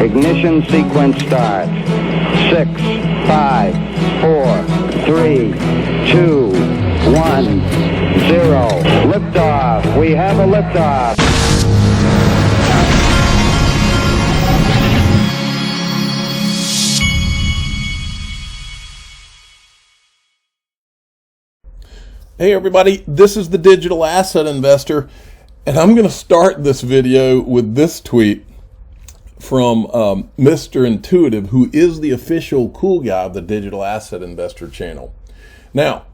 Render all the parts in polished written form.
Ignition sequence starts. 6, 5, 4, 3, 2, 1, 0. Liftoff. We have a liftoff. Hey everybody, this is the Digital Asset Investor, and I'm going to start this video with this tweet from Mr. Intuitive, who is the official cool guy of the Digital Asset Investor channel. Now,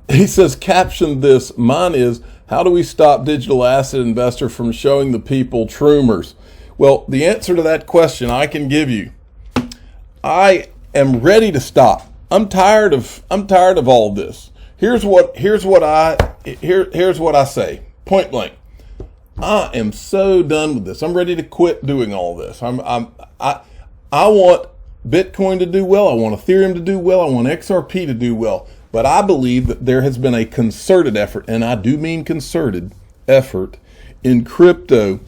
he says, caption this, mine is, how do we stop Digital Asset Investor from showing the people Troomers? Well, the answer to that question I can give you. I am ready to stop. I'm tired of all of this. Here's what I say, point blank. I am so done with this. I'm ready to quit doing all this. I want Bitcoin to do well. I want Ethereum to do well. I want XRP to do well. But I believe that there has been a concerted effort, and I do mean concerted effort, in crypto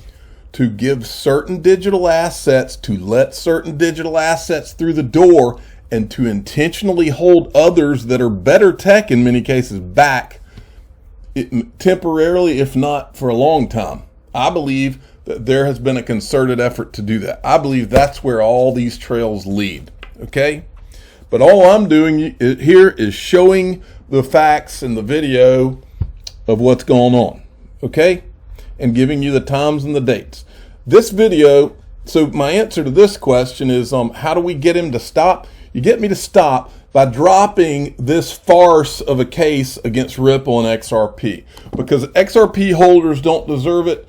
to give certain digital assets, to let certain digital assets through the door, and to intentionally hold others that are better tech in many cases back temporarily, if not for a long time. I believe that there has been a concerted effort to do that. I believe that's where all these trails lead, okay? But all I'm doing here is showing the facts in the video of what's going on, okay? And giving you the times and the dates. This video, so my answer to this question is, how do we get him to stop? You get me to stop by dropping this farce of a case against Ripple and XRP, because XRP holders don't deserve it.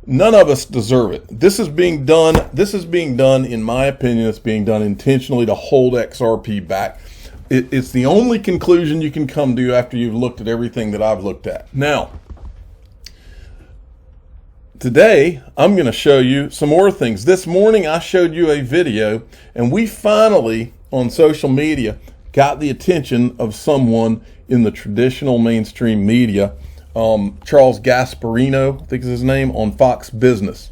None of us deserve it. This is being done, in my opinion, it's being done intentionally to hold XRP back. It's the only conclusion you can come to after you've looked at everything that I've looked at. Now, today, I'm going to show you some more things. This morning, I showed you a video, and we finally, on social media, got the attention of someone in the traditional mainstream media, Charles Gasparino, I think is his name, on Fox Business,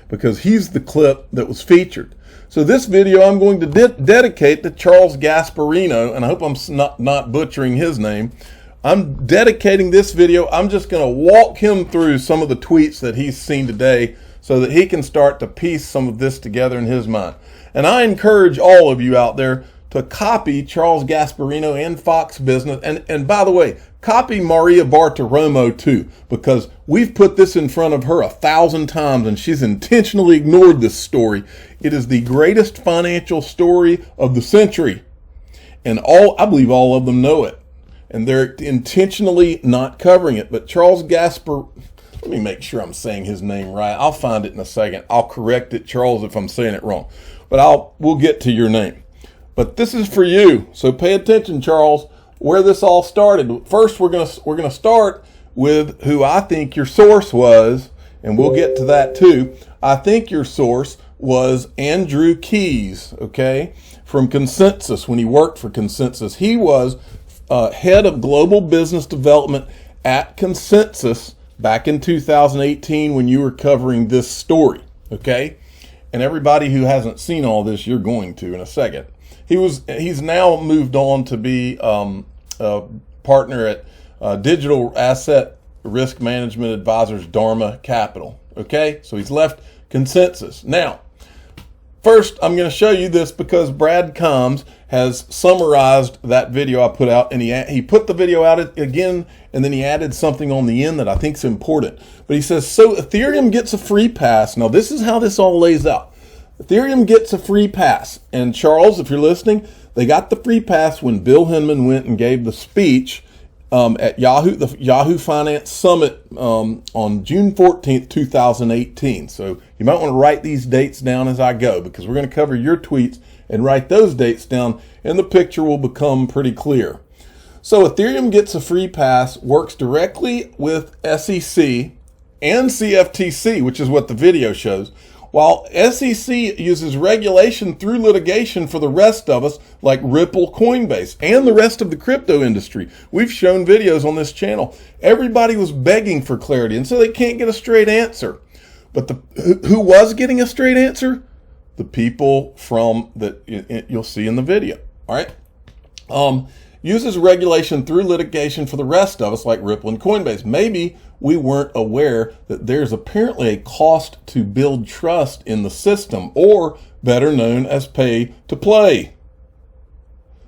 because he's the clip that was featured. So this video I'm going to dedicate to Charles Gasparino, and I hope I'm not butchering his name. I'm dedicating this video. I'm just going to walk him through some of the tweets that he's seen today so that he can start to piece some of this together in his mind. And I encourage all of you out there to copy Charles Gasparino and Fox Business. And by the way, copy Maria Bartiromo too, because we've put this in front of her 1,000 times and she's intentionally ignored this story. It is the greatest financial story of the century. And I believe all of them know it. And they're intentionally not covering it. But Charles Gasparino, let me make sure I'm saying his name right. I'll find it in a second. I'll correct it, Charles, if I'm saying it wrong. But we'll get to your name. But this is for you. So pay attention, Charles, where this all started. First, we're gonna start with who I think your source was, and we'll get to that too. I think your source was Andrew Keys, okay, from Consensus, when he worked for Consensus. He was head of global business development at Consensus back in 2018 when you were covering this story, okay? And everybody who hasn't seen all this, you're going to in a second. He's now moved on to be a partner at Digital Asset Risk Management Advisors Dharma Capital, okay? So he's left Consensus. Now, first, I'm going to show you this because Brad Combs has summarized that video I put out, and he put the video out again, and then he added something on the end that I think is important. But he says, so Ethereum gets a free pass. Now, this is how this all lays out. Ethereum gets a free pass. And Charles, if you're listening, they got the free pass when Bill Hinman went and gave the speech at the Yahoo Finance Summit on June 14th, 2018. So you might want to write these dates down as I go, because we're going to cover your tweets and write those dates down, and the picture will become pretty clear. So Ethereum gets a free pass, works directly with SEC and CFTC, which is what the video shows, while SEC uses regulation through litigation for the rest of us, like Ripple, Coinbase, and the rest of the crypto industry. We've shown videos on this channel. Everybody was begging for clarity, and so they can't get a straight answer. But who was getting a straight answer? the people from that you'll see in the video. All right. Uses regulation through litigation for the rest of us, like Ripple and Coinbase. Maybe we weren't aware that there's apparently a cost to build trust in the system, or better known as pay to play.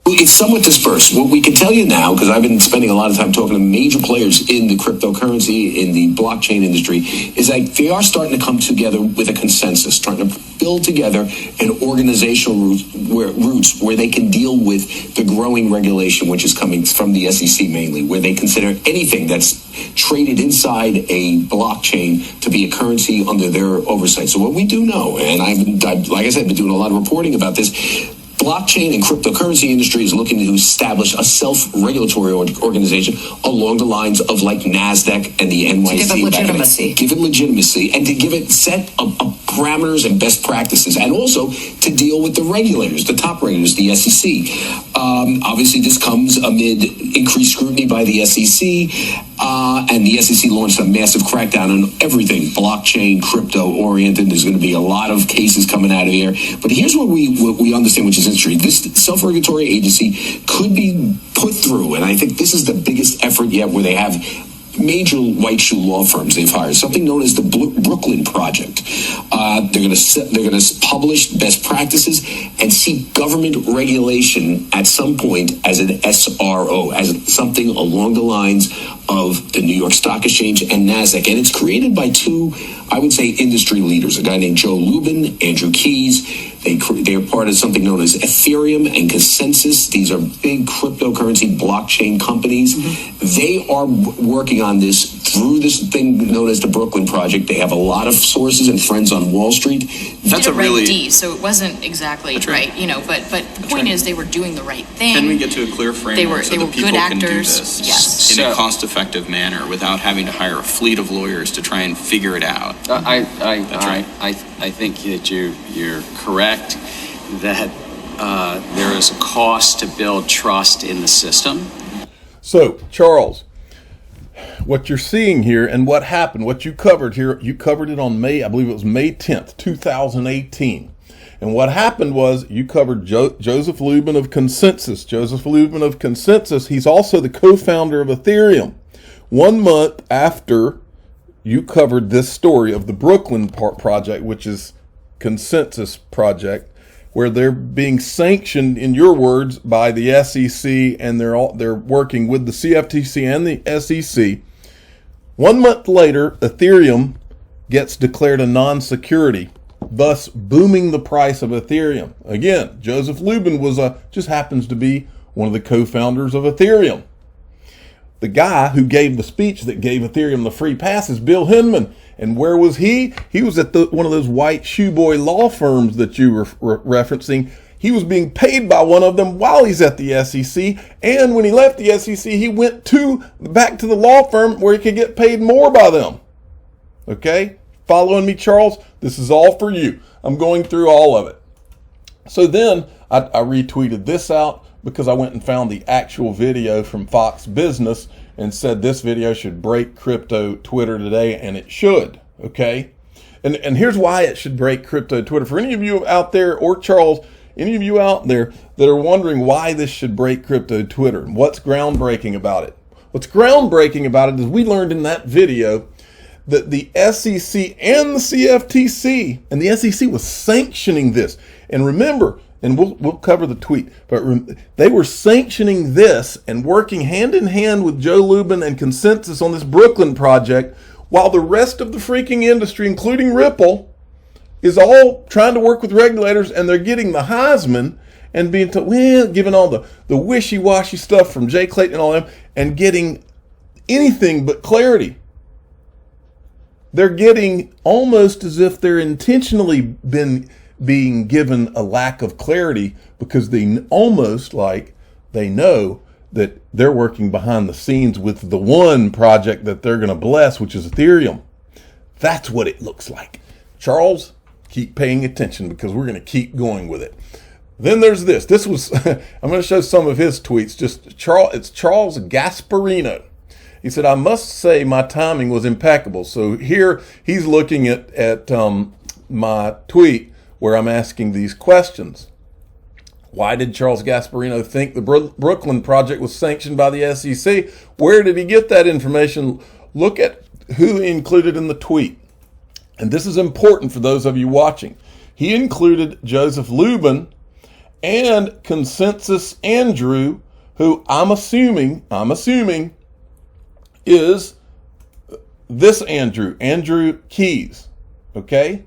It's somewhat dispersed. What we can tell you now, because I've been spending a lot of time talking to major players in the cryptocurrency, in the blockchain industry, is that they are starting to come together with a consensus, trying to build together an organizational roots where they can deal with the growing regulation, which is coming from the SEC mainly, where they consider anything that's traded inside a blockchain to be a currency under their oversight. So what we do know, and I've like I said, been doing a lot of reporting about this, blockchain and cryptocurrency industry is looking to establish a self-regulatory organization along the lines of like NASDAQ and the NYSE. To give it legitimacy. Give it legitimacy and to give it set of parameters and best practices, and also to deal with the regulators, the top regulators, the SEC. Obviously, this comes amid increased scrutiny by the SEC, and the SEC launched a massive crackdown on everything blockchain, crypto-oriented. There's going to be a lot of cases coming out of here. But here's what we understand, which is interesting. This self-regulatory agency could be put through, and I think this is the biggest effort yet, where they have major white shoe law firms they've hired, something known as the Brooklyn Project. They're going to publish best practices and seek government regulation at some point as an SRO, as something along the lines of the New York Stock Exchange and NASDAQ. And it's created by two, I would say, industry leaders, a guy named Joe Lubin, Andrew Keys. They are part of something known as Ethereum and Consensus. These are big cryptocurrency blockchain companies. Mm-hmm. They are working on this through this thing known as the Brooklyn Project. They have a lot of sources and friends on Wall Street. That's a really D, so it wasn't exactly right, but the point is they were doing the right thing. Can we get to a clear framework so that people good can do actors. this Yes. in a cost-effective manner without having to hire a fleet of lawyers to try and figure it out? I think that you're correct that there is a cost to build trust in the system. So, Charles, what you're seeing here and what happened, what you covered here, you covered it on I believe it was May 10th, 2018. And what happened was you covered Joseph Lubin of Consensus. Joseph Lubin of Consensus, he's also the co-founder of Ethereum. 1 month after you covered this story of the Brooklyn Project, which is Consensus Project, where they're being sanctioned, in your words, by the SEC, and they're working with the CFTC and the SEC. 1 month later, Ethereum gets declared a non-security, thus booming the price of Ethereum. Again, Joseph Lubin just happens to be one of the co-founders of Ethereum. The guy who gave the speech that gave Ethereum the free pass is Bill Hinman. And where was he? He was at one of those white shoe boy law firms that you were referencing. He was being paid by one of them while he's at the SEC. And when he left the SEC, he went back to the law firm where he could get paid more by them. Okay? Following me, Charles? This is all for you. I'm going through all of it. So then I retweeted this out because I went and found the actual video from Fox Business and said this video should break crypto Twitter today, and it should, okay? And here's why it should break crypto Twitter. For any of you out there, or Charles, any of you out there that are wondering why this should break crypto Twitter, and what's groundbreaking about it? What's groundbreaking about it is we learned in that video that the SEC and the CFTC, and the SEC was sanctioning this. And remember, and we'll cover the tweet, but they were sanctioning this and working hand in hand with Joe Lubin and Consensus on this Brooklyn Project, while the rest of the freaking industry, including Ripple, is all trying to work with regulators, and they're getting the Heisman and being given all the wishy-washy stuff from Jay Clayton and all them, and getting anything but clarity. They're getting almost as if they're intentionally being given a lack of clarity, because they almost like they know that they're working behind the scenes with the one project that they're going to bless, which is Ethereum. That's what it looks like. Charles, keep paying attention, because we're going to keep going with it. Then there's this. This was, I'm going to show some of his tweets. It's Charles Gasparino. He said, I must say my timing was impeccable. So here he's looking at my tweet where I'm asking these questions. Why did Charles Gasparino think the Brooklyn project was sanctioned by the SEC? Where did he get that information? Look at who he included in the tweet. And this is important for those of you watching. He included Joseph Lubin and Consensus Andrew, who I'm assuming is this Andrew Keys, okay?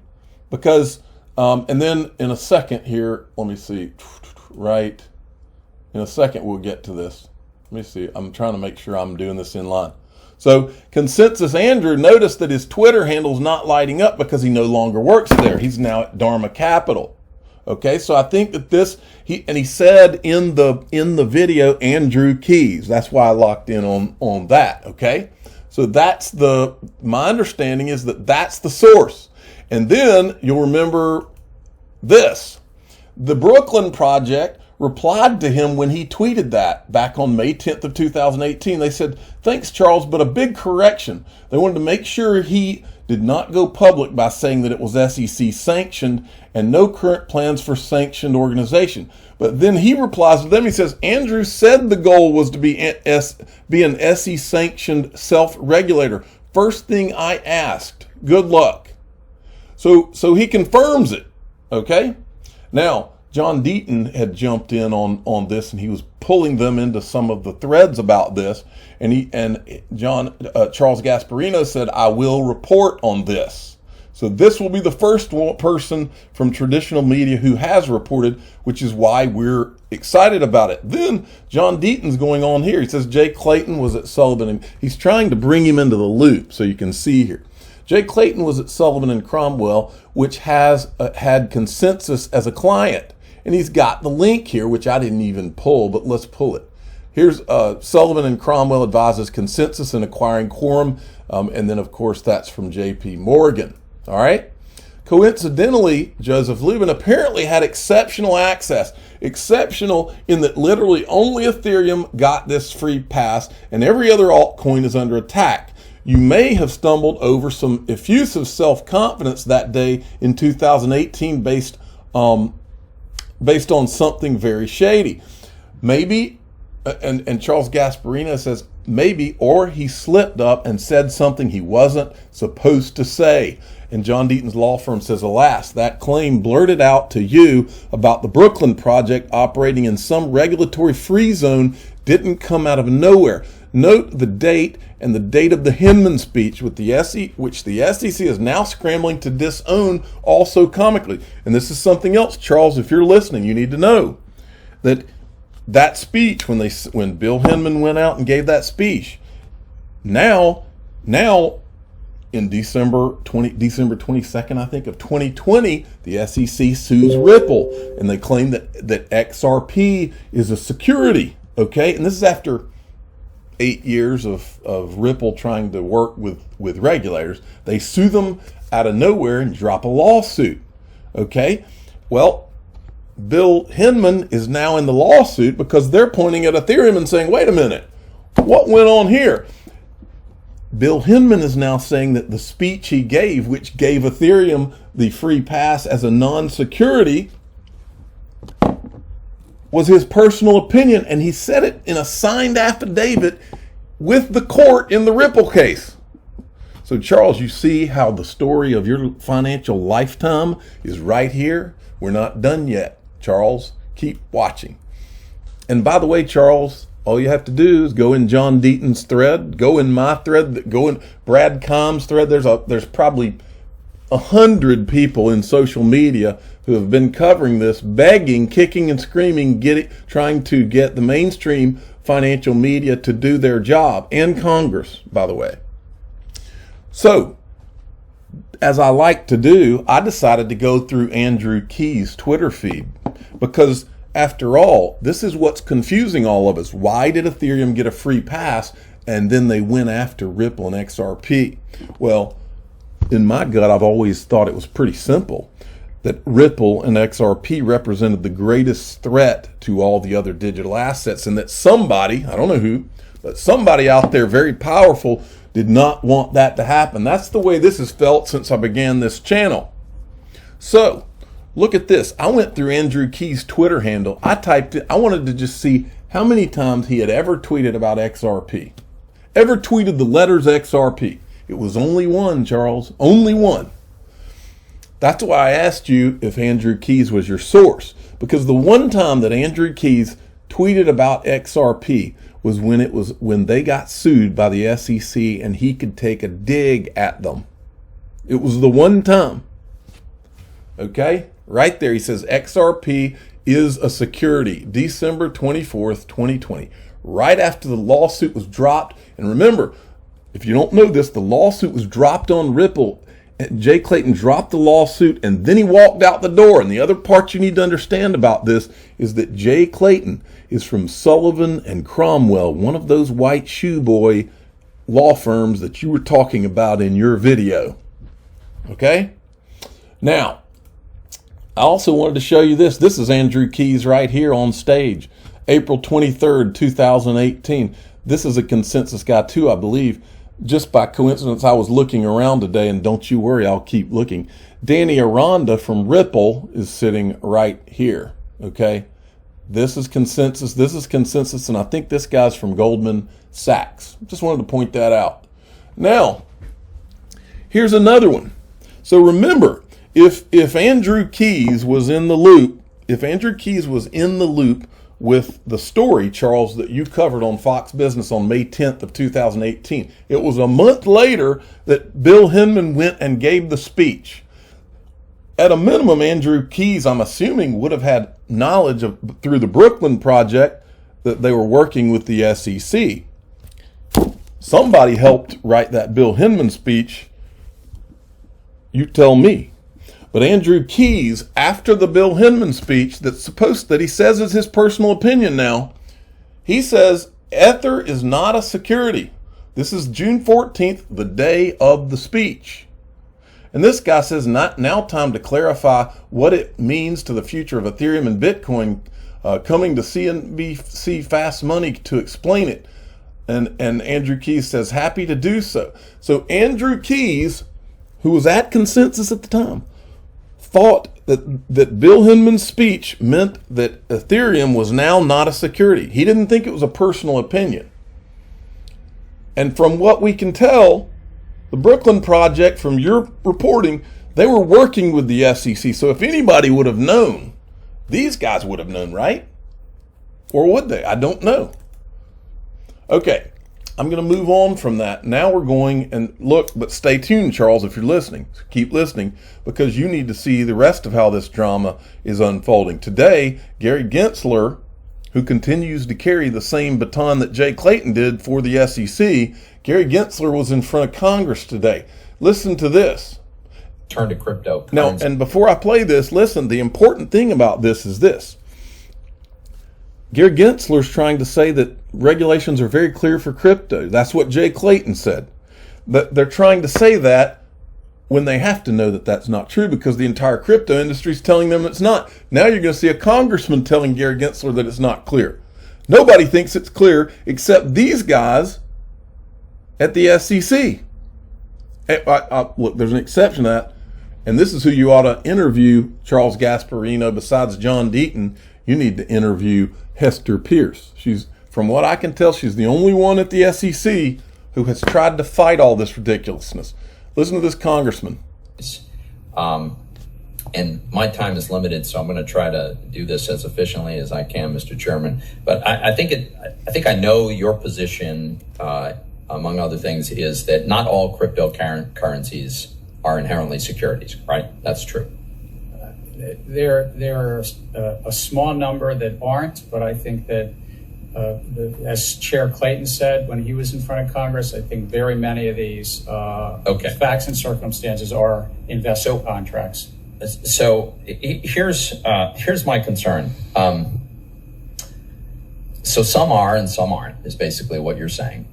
Because, and then in a second here, let me see, right, in a second we'll get to this. Let me see, I'm trying to make sure I'm doing this in line. So Consensus Andrew noticed that his Twitter handle's not lighting up because he no longer works there. He's now at Dharma Capital. Okay, so I think that he said in the video Andrew Keys. That's why I locked in on that. Okay, so my understanding is that that's the source. And then you'll remember this: the Brooklyn project replied to him when he tweeted that back on May 10th of 2018. They said, "Thanks, Charles, but a big correction. They wanted to make sure he did not go public by saying that it was SEC sanctioned and no current plans for sanctioned organization." But then he replies to them, he says, "Andrew said the goal was to be an SEC sanctioned self-regulator. First thing I asked, good luck." So he confirms it, okay? Now, John Deaton had jumped in on this, and he was pulling them into some of the threads about this. And Charles Gasparino said, "I will report on this." So this will be the first person from traditional media who has reported, which is why we're excited about it. Then John Deaton's going on here. He says Jay Clayton was at Sullivan, and he's trying to bring him into the loop so you can see here. Jay Clayton was at Sullivan and Cromwell, which has had Consensus as a client. And he's got the link here, which I didn't even pull, but let's pull it. Here's Sullivan and Cromwell advises Consensus in acquiring Quorum. And then, of course, that's from J.P. Morgan. All right. Coincidentally, Joseph Lubin apparently had exceptional access. Exceptional in that literally only Ethereum got this free pass, and every other altcoin is under attack. You may have stumbled over some effusive self-confidence that day in 2018 based on something very shady. Maybe, and Charles Gasparino says maybe, or he slipped up and said something he wasn't supposed to say. And John Deaton's law firm says, alas, that claim blurted out to you about the Brooklyn project operating in some regulatory free zone didn't come out of nowhere. Note the date and the date of the Hinman speech with the which the SEC is now scrambling to disown, also comically. And this is something else, Charles, if you're listening, you need to know that speech, when Bill Hinman went out and gave that speech, now in December 22nd, I think, of 2020, the SEC sues Ripple, and they claim that XRP is a security, okay? And this is after 8 years of Ripple trying to work with regulators. They sue them out of nowhere and drop a lawsuit, okay? Well, Bill Hinman is now in the lawsuit because they're pointing at Ethereum and saying, wait a minute, what went on here? Bill Hinman is now saying that the speech he gave, which gave Ethereum the free pass as a non-security, was his personal opinion, and he said it in a signed affidavit with the court in the Ripple case. So, Charles, you see how the story of your financial lifetime is right here? We're not done yet, Charles. Keep watching. And by the way, Charles, all you have to do is go in John Deaton's thread, go in my thread, go in Brad Combs' thread. There's probably 100 people in social media who have been covering this, begging, kicking and screaming, trying to get the mainstream financial media to do their job, and Congress, by the way. So, as I like to do, I decided to go through Andrew Keys' Twitter feed because, after all, this is what's confusing all of us. Why did Ethereum get a free pass and then they went after Ripple and XRP? Well, in my gut, I've always thought it was pretty simple, that Ripple and XRP represented the greatest threat to all the other digital assets, and that somebody, I don't know who, but somebody out there very powerful did not want that to happen. That's the way this has felt since I began this channel. So, Look at this. I went through Andrew Key's Twitter handle. I typed it. I wanted to just see how many times he had ever tweeted about XRP. Ever tweeted the letters XRP. It was only one, Charles. Only one. That's why I asked you if Andrew Keys was your source. Because the one time that Andrew Keys tweeted about XRP was when they got sued by the SEC and he could take a dig at them. It was the one time. Okay? Right there, he says XRP is a security, December 24th, 2020, right after the lawsuit was dropped. And remember, if you don't know this, the lawsuit was dropped on Ripple. And Jay Clayton dropped the lawsuit and then he walked out the door. And the other part you need to understand about this is that Jay Clayton is from Sullivan and Cromwell, one of those white shoe boy law firms that you were talking about in your video. Okay? Now, I also wanted to show you this. This is Andrew Keys right here on stage, April 23rd, 2018. This is a consensus guy too, I believe. Just by coincidence, I was looking around today, and don't you worry, I'll keep looking. Danny Aranda from Ripple is sitting right here, okay? This is consensus, and I think this guy's from Goldman Sachs. Just wanted to point that out. Now, here's another one. So remember, if Andrew Keys was in the loop, with the story, Charles, that you covered on Fox Business on May 10th of 2018, it was a month later that Bill Hinman went and gave the speech. At a minimum, Andrew Keys, I'm assuming, would have had knowledge of through the Brooklyn Project that they were working with the SEC. Somebody helped write that Bill Hinman speech. You tell me. But Andrew Keys, after the Bill Hinman speech that he says is his personal opinion now, he says Ether is not a security. This is June 14th, the day of the speech. And this guy says now time to clarify what it means to the future of Ethereum and Bitcoin, coming to CNBC Fast Money to explain it. And Andrew Keys says happy to do so. So Andrew Keys, who was at Consensus at the time, thought that Bill Hinman's speech meant that Ethereum was now not a security. He didn't think it was a personal opinion. And from what we can tell, the Brooklyn Project, from your reporting, they were working with the SEC. So if anybody would have known, these guys would have known, right? Or would they? I don't know. Okay, I'm going to move on from that. Now we're going and look, but stay tuned, Charles, if you're listening. Keep listening, because you need to see the rest of how this drama is unfolding. Today, Gary Gensler, who continues to carry the same baton that Jay Clayton did for the SEC, Gary Gensler was in front of Congress today. Listen to this. Turn to crypto. Now, and before I play this, listen, the important thing about this is this. Gary Gensler's trying to say that regulations are very clear for crypto. That's what Jay Clayton said. But they're trying to say that when they have to know that that's not true, because the entire crypto industry is telling them it's not. Now you're going to see a congressman telling Gary Gensler that it's not clear. Nobody thinks it's clear except these guys at the SEC. Look, there's an exception to that, and this is who you ought to interview, Charles Gasparino. Besides John Deaton, you need to interview Hester Pierce. She's, from what I can tell, she's the only one at the SEC who has tried to fight all this ridiculousness. Listen to this congressman. And my time is limited, so I'm going to try to do this as efficiently as I can, Mr. Chairman. But I think I know your position, among other things, is that not all cryptocurrencies are inherently securities, right? That's true. There are a small number that aren't, but I think that, as Chair Clayton said when he was in front of Congress, I think very many of these facts and circumstances are investment contracts. So here's my concern. So some are and some aren't, is basically what you're saying.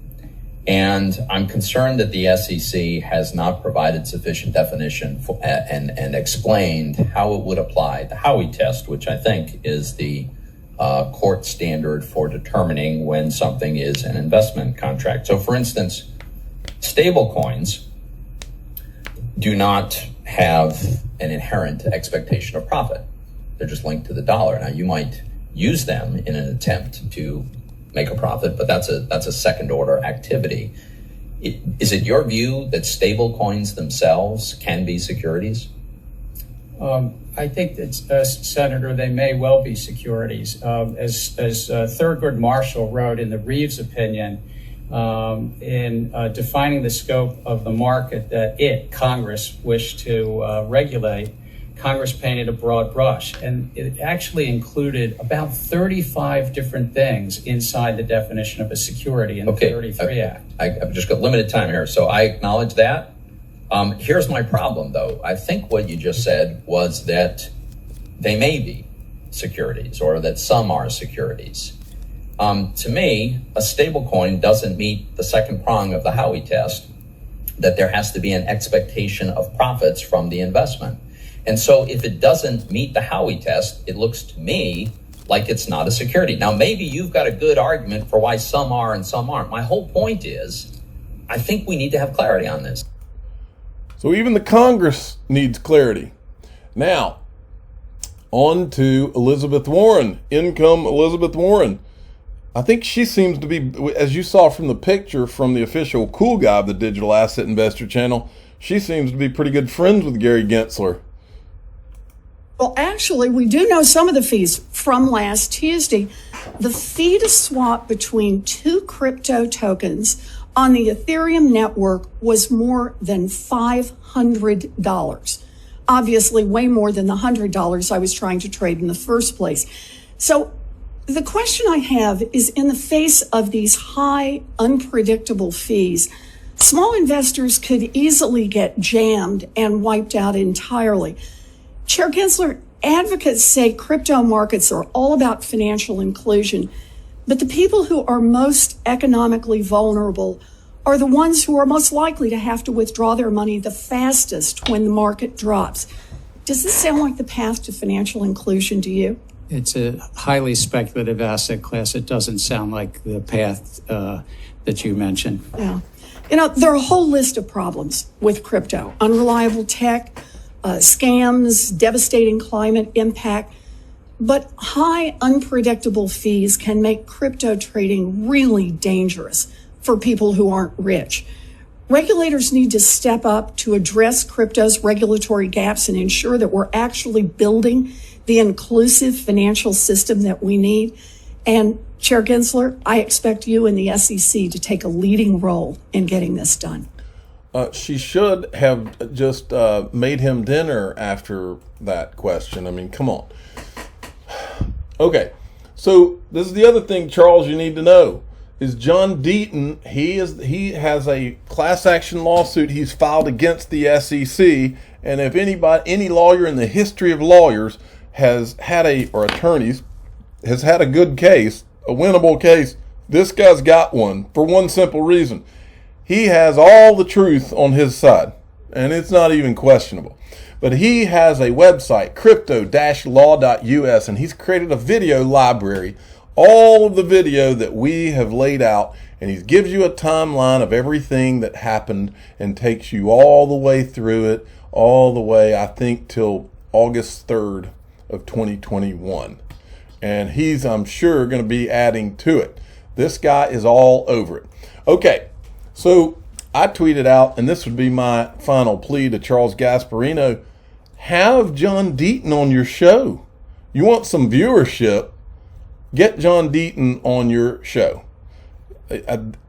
And I'm concerned that the SEC has not provided sufficient definition for, and explained how it would apply the Howey test, which I think is the court standard for determining when something is an investment contract. So, for instance, stable coins do not have an inherent expectation of profit. They're just linked to the dollar. Now, you might use them in an attempt to make a profit, but that's a second order activity. Is it your view that stable coins themselves can be securities? I think that, Senator, they may well be securities. As Thurgood Marshall wrote in the Reeves opinion, in defining the scope of the market that Congress, wished to regulate, Congress painted a broad brush, and it actually included about 35 different things inside the definition of a security in the 33 Act. I've just got limited time here, so I acknowledge that. Here's my problem, though. I think what you just said was that they may be securities, or that some are securities. To me, a stable coin doesn't meet the second prong of the Howey test, that there has to be an expectation of profits from the investment. And so if it doesn't meet the Howey test, it looks to me like it's not a security. Now, maybe you've got a good argument for why some are and some aren't. My whole point is, I think we need to have clarity on this. So even the Congress needs clarity. Now, on to Elizabeth Warren, income Elizabeth Warren. I think she seems to be, as you saw from the picture from the official cool guy of the Digital Asset Investor channel, she seems to be pretty good friends with Gary Gensler. Well, actually, we do know some of the fees from last Tuesday. The fee to swap between two crypto tokens on the Ethereum network was more than $500. Obviously, way more than the $100 I was trying to trade in the first place. So the question I have is, in the face of these high, unpredictable fees, small investors could easily get jammed and wiped out entirely. Chair Gensler, advocates say crypto markets are all about financial inclusion, but the people who are most economically vulnerable are the ones who are most likely to have to withdraw their money the fastest when the market drops. Does this sound like the path to financial inclusion to you? It's a highly speculative asset class. It doesn't sound like the path that you mentioned. Yeah. You know, there are a whole list of problems with crypto: unreliable tech, scams, devastating climate impact. But high, unpredictable fees can make crypto trading really dangerous for people who aren't rich. Regulators need to step up to address crypto's regulatory gaps and ensure that we're actually building the inclusive financial system that we need. And Chair Gensler, I expect you and the SEC to take a leading role in getting this done. She should have just made him dinner after that question. I mean, come on. Okay, so this is the other thing, Charles, you need to know, is John Deaton, he has a class action lawsuit he's filed against the SEC, and if any lawyer in the history of lawyers has had or attorneys, has had a good case, a winnable case, this guy's got one for one simple reason. He has all the truth on his side, and it's not even questionable. But he has a website, crypto-law.us, and he's created a video library, all of the video that we have laid out, and he gives you a timeline of everything that happened and takes you all the way through it, all the way, I think, till August 3rd of 2021. And he's, I'm sure, going to be adding to it. This guy is all over it. Okay, so I tweeted out, and this would be my final plea to Charles Gasparino: have John Deaton on your show. You want some viewership, get John Deaton on your show.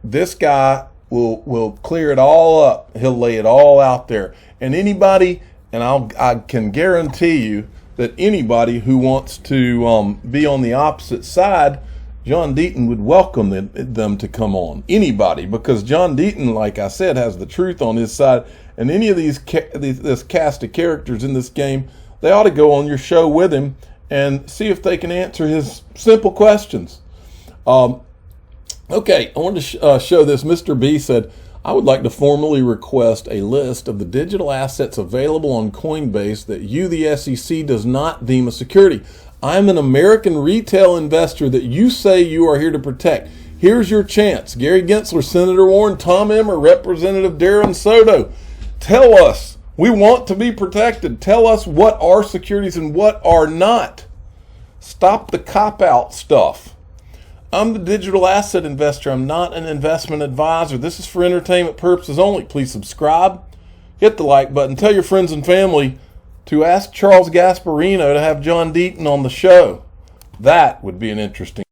This guy will clear it all up. He'll lay it all out there. And anybody, and I can guarantee you that anybody who wants to be on the opposite side, John Deaton would welcome them to come on. Anybody, because John Deaton, like I said, has the truth on his side. And any of this cast of characters in this game, they ought to go on your show with him and see if they can answer his simple questions. Okay, I wanted to show this. Mr. B said, I would like to formally request a list of the digital assets available on Coinbase that you, the SEC, does not deem a security. I'm an American retail investor that you say you are here to protect. Here's your chance. Gary Gensler, Senator Warren, Tom Emmer, Representative Darren Soto. Tell us We want to be protected. Tell us what are securities and what are not. Stop the cop-out stuff. I'm the digital asset investor. I'm not an investment advisor. This is for entertainment purposes only. Please subscribe. Hit the like button. Tell your friends and family to ask Charles Gasparino to have John Deaton on the show. That would be an interesting